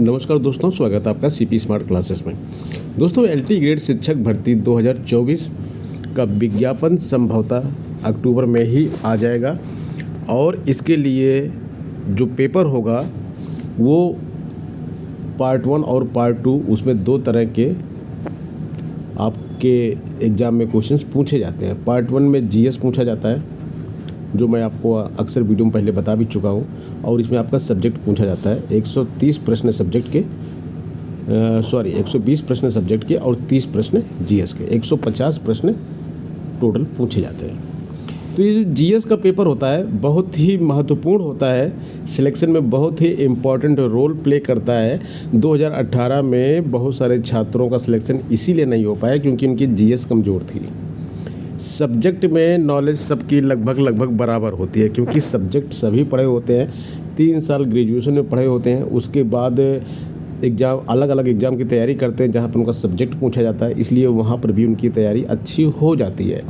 नमस्कार दोस्तों, स्वागत है आपका सीपी स्मार्ट क्लासेस में। दोस्तों, एलटी ग्रेड शिक्षक भर्ती 2024 का विज्ञापन संभवतः अक्टूबर में ही आ जाएगा और इसके लिए जो पेपर होगा वो पार्ट 1 और पार्ट 2, उसमें 2 तरह के आपके एग्ज़ाम में क्वेश्चंस पूछे जाते हैं। पार्ट 1 में जीएस पूछा जाता है, जो मैं आपको अक्सर वीडियो में पहले बता भी चुका हूँ, और इसमें आपका सब्जेक्ट पूछा जाता है। 130 प्रश्न सब्जेक्ट के 120 प्रश्न सब्जेक्ट के और 30 प्रश्न जीएस के, 150 प्रश्न टोटल पूछे जाते हैं। तो ये जो जीएस का पेपर होता है बहुत ही महत्वपूर्ण होता है, सिलेक्शन में बहुत ही इम्पॉर्टेंट रोल प्ले करता है। 2018 में बहुत सारे छात्रों का सिलेक्शन इसीलिए नहीं हो पाया क्योंकि उनकी जीएस कमज़ोर थी। सब्जेक्ट में नॉलेज सबकी लगभग बराबर होती है क्योंकि सब्जेक्ट सभी पढ़े होते हैं। 3 साल ग्रेजुएशन में पढ़े होते हैं, उसके बाद एग्ज़ाम अलग अलग एग्ज़ाम की तैयारी करते हैं जहाँ पर उनका सब्जेक्ट पूछा जाता है, इसलिए वहाँ पर भी उनकी तैयारी अच्छी हो जाती है।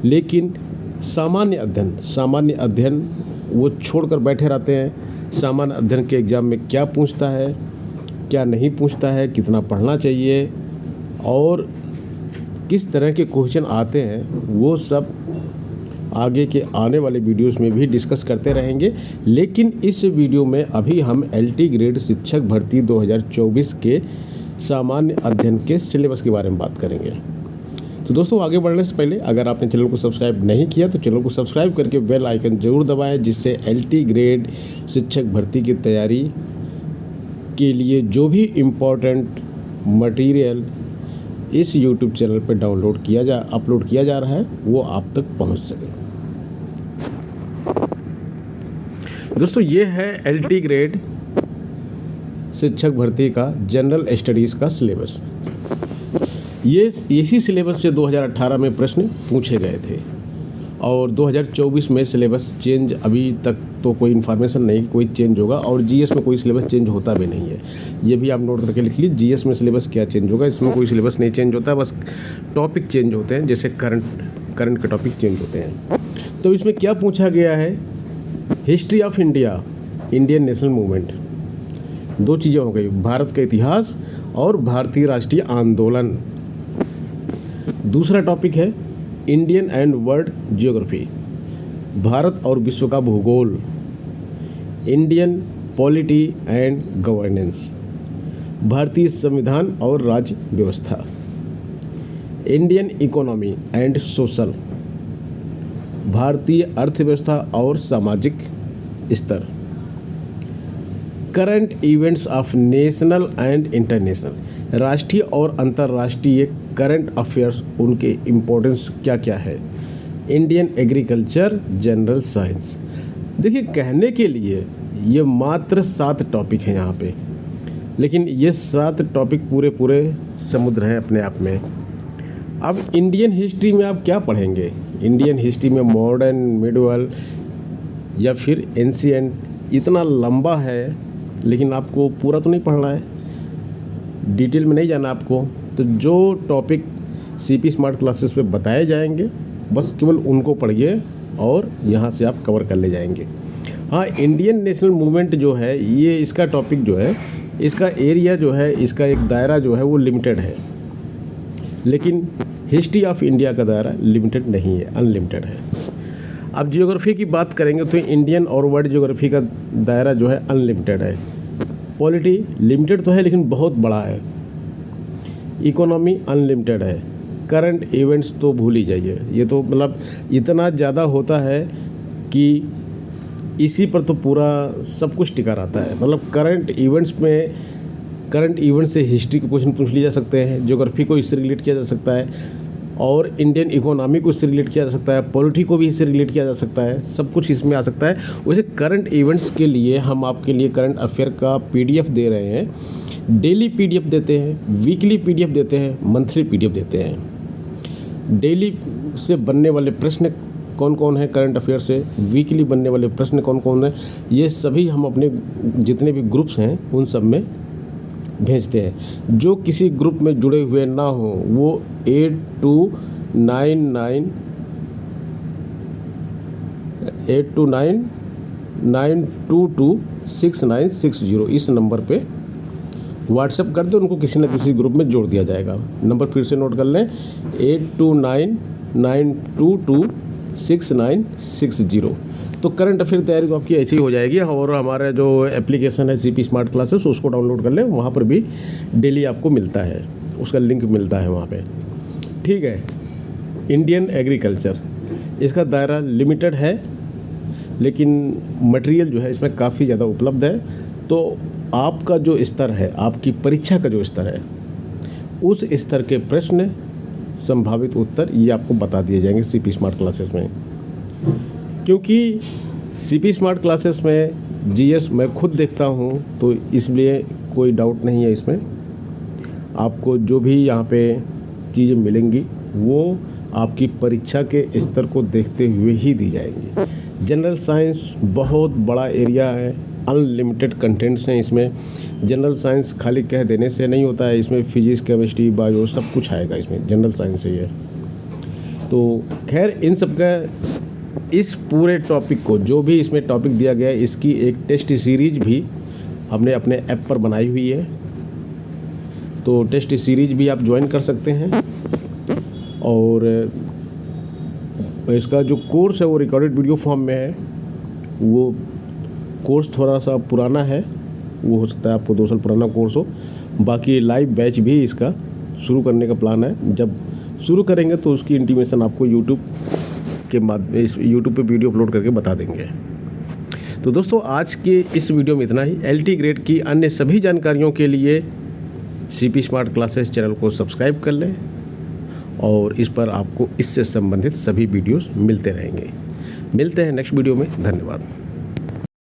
लेकिन सामान्य अध्ययन वो छोड़कर बैठे रहते हैं। सामान्य अध्ययन के एग्ज़ाम में क्या पूछता है, क्या नहीं पूछता है, कितना पढ़ना चाहिए और किस तरह के क्वेश्चन आते हैं, वो सब आगे के आने वाले वीडियोस में भी डिस्कस करते रहेंगे। लेकिन इस वीडियो में अभी हम एलटी ग्रेड शिक्षक भर्ती 2024 के सामान्य अध्ययन के सिलेबस के बारे में बात करेंगे। तो दोस्तों, आगे बढ़ने से पहले अगर आपने चैनल को सब्सक्राइब नहीं किया तो चैनल को सब्सक्राइब करके बेल आइकन ज़रूर दबाएं, जिससे एलटी ग्रेड शिक्षक भर्ती की तैयारी के लिए जो भी इम्पोर्टेंट मटेरियल इस YouTube चैनल पर अपलोड किया जा रहा है वो आप तक पहुंच सके। दोस्तों, ये है एलटी ग्रेड शिक्षक भर्ती का जनरल स्टडीज़ का सिलेबस। ये इसी सिलेबस से 2018 में प्रश्न पूछे गए थे और 2024 में सिलेबस चेंज अभी तक तो कोई इन्फॉर्मेशन नहीं कि कोई चेंज होगा, और जीएस में कोई सिलेबस चेंज होता भी नहीं है। ये भी आप नोट करके लिख लीजिए, जीएस में सिलेबस क्या चेंज होगा। इसमें कोई सिलेबस नहीं चेंज होता, बस टॉपिक चेंज होते हैं, जैसे करंट के टॉपिक चेंज होते हैं। तो इसमें क्या पूछा गया है, history of India, Indian national movement, 2 चीज़ें हो गई, भारत का इतिहास और भारतीय राष्ट्रीय आंदोलन। दूसरा टॉपिक है Indian and world geography, Bharat और विश्व का भूगोल, इंडियन पॉलिटी एंड गवर्नेंस, भारतीय संविधान और राज्य व्यवस्था, इंडियन इकोनॉमी एंड सोशल, भारतीय अर्थव्यवस्था और सामाजिक स्तर, current events of national and international, राष्ट्रीय और अंतर्राष्ट्रीय करंट अफेयर्स, उनके इम्पोर्टेंस क्या क्या है, इंडियन एग्रीकल्चर, जनरल साइंस। देखिए, कहने के लिए ये मात्र 7 टॉपिक हैं यहाँ पे, लेकिन ये 7 टॉपिक पूरे समुद्र हैं अपने आप में। अब इंडियन हिस्ट्री में आप क्या पढ़ेंगे? इंडियन हिस्ट्री में मॉडर्न, मिडवल या फिर एंशिएंट, इतना लंबा है, लेकिन आपको पूरा तो नहीं पढ़ना है, डिटेल में नहीं जाना आपको। तो जो टॉपिक सीपी स्मार्ट क्लासेस पे बताए जाएंगे बस केवल उनको पढ़िए और यहाँ से आप कवर कर ले जाएंगे। हाँ, इंडियन नेशनल मूवमेंट जो है, ये इसका टॉपिक जो है, इसका एरिया जो है, इसका एक दायरा जो है वो लिमिटेड है, लेकिन हिस्ट्री ऑफ इंडिया का दायरा लिमिटेड नहीं है, अनलिमिटेड है। अब जियोग्राफी की बात करेंगे तो इंडियन और वर्ल्ड जियोग्राफी का दायरा जो है अनलिमिटेड है। पॉलिटी लिमिटेड तो है लेकिन बहुत बड़ा है। इकोनॉमी अनलिमिटेड है। करंट इवेंट्स तो भूल ही जाइए, ये तो मतलब इतना ज़्यादा होता है कि इसी पर तो पूरा सब कुछ टिका रहता है। मतलब करंट इवेंट से हिस्ट्री के क्वेश्चन पूछ लिए जा सकते हैं, ज्योग्राफी को इससे रिलेट किया जा सकता है, और इंडियन इकोनॉमी को इससे रिलेट किया जा सकता है, पॉलिटी को भी इससे रिलेट किया जा सकता है, सब कुछ इसमें आ सकता है। वैसे करंट इवेंट्स के लिए हम आपके लिए करंट अफेयर का पीडीएफ दे रहे हैं। डेली पीडीएफ देते हैं, वीकली पीडीएफ देते हैं, मंथली पीडीएफ देते हैं। डेली से बनने वाले प्रश्न कौन कौन है करंट अफेयर से, वीकली बनने वाले प्रश्न कौन कौन है, ये सभी हम अपने जितने भी ग्रुप्स हैं उन सब में भेजते हैं। जो किसी ग्रुप में जुड़े हुए ना हो वो 82999226 960 इस नंबर पे व्हाट्सएप कर दो, उनको किसी न किसी ग्रुप में जोड़ दिया जाएगा। नंबर फिर से नोट कर लें, 8299226960। तो करंट अफेयर तैयारी तो आपकी ऐसी ही हो जाएगी। और हमारा जो एप्लीकेशन है CP स्मार्ट क्लासेस, उसको डाउनलोड कर लें, वहाँ पर भी डेली आपको मिलता है, उसका लिंक मिलता है वहाँ पे। ठीक है। इंडियन एग्रीकल्चर, इसका दायरा लिमिटेड है, लेकिन मटेरियल जो है इसमें काफ़ी ज़्यादा उपलब्ध है। तो आपका जो स्तर है, आपकी परीक्षा का जो स्तर है, उस स्तर के प्रश्न, संभावित उत्तर ये आपको बता दिए जाएंगे CP स्मार्ट क्लासेस में। क्योंकि CP स्मार्ट क्लासेस में GS मैं खुद देखता हूँ, तो इसलिए कोई डाउट नहीं है इसमें। आपको जो भी यहाँ पे चीज़ें मिलेंगी वो आपकी परीक्षा के स्तर को देखते हुए ही दी जाएंगी। जनरल साइंस बहुत बड़ा एरिया है, अनलिमिटेड कंटेंट्स हैं इसमें। जनरल साइंस खाली कह देने से नहीं होता है, इसमें फिजिक्स, केमिस्ट्री, बायो सब कुछ आएगा इसमें, जनरल साइंस से ही है। तो खैर, इन सब का, इस पूरे टॉपिक को, जो भी इसमें टॉपिक दिया गया है, इसकी एक टेस्ट सीरीज भी हमने अपने ऐप पर बनाई हुई है। तो टेस्ट सीरीज भी आप ज्वाइन कर सकते हैं। और इसका जो कोर्स है वो रिकॉर्डेड वीडियो फॉर्म में है। वो कोर्स थोड़ा सा पुराना है, वो हो सकता है आपको 2 साल पुराना कोर्स हो। बाकी लाइव बैच भी इसका शुरू करने का प्लान है। जब शुरू करेंगे तो उसकी इंटीमेशन आपको यूट्यूब पे वीडियो अपलोड करके बता देंगे। तो दोस्तों, आज के इस वीडियो में इतना ही। LT ग्रेड की अन्य सभी जानकारियों के लिए CP स्मार्ट क्लासेस चैनल को सब्सक्राइब कर लें, और इस पर आपको इससे संबंधित सभी वीडियोस मिलते रहेंगे। मिलते हैं नेक्स्ट वीडियो में। धन्यवाद।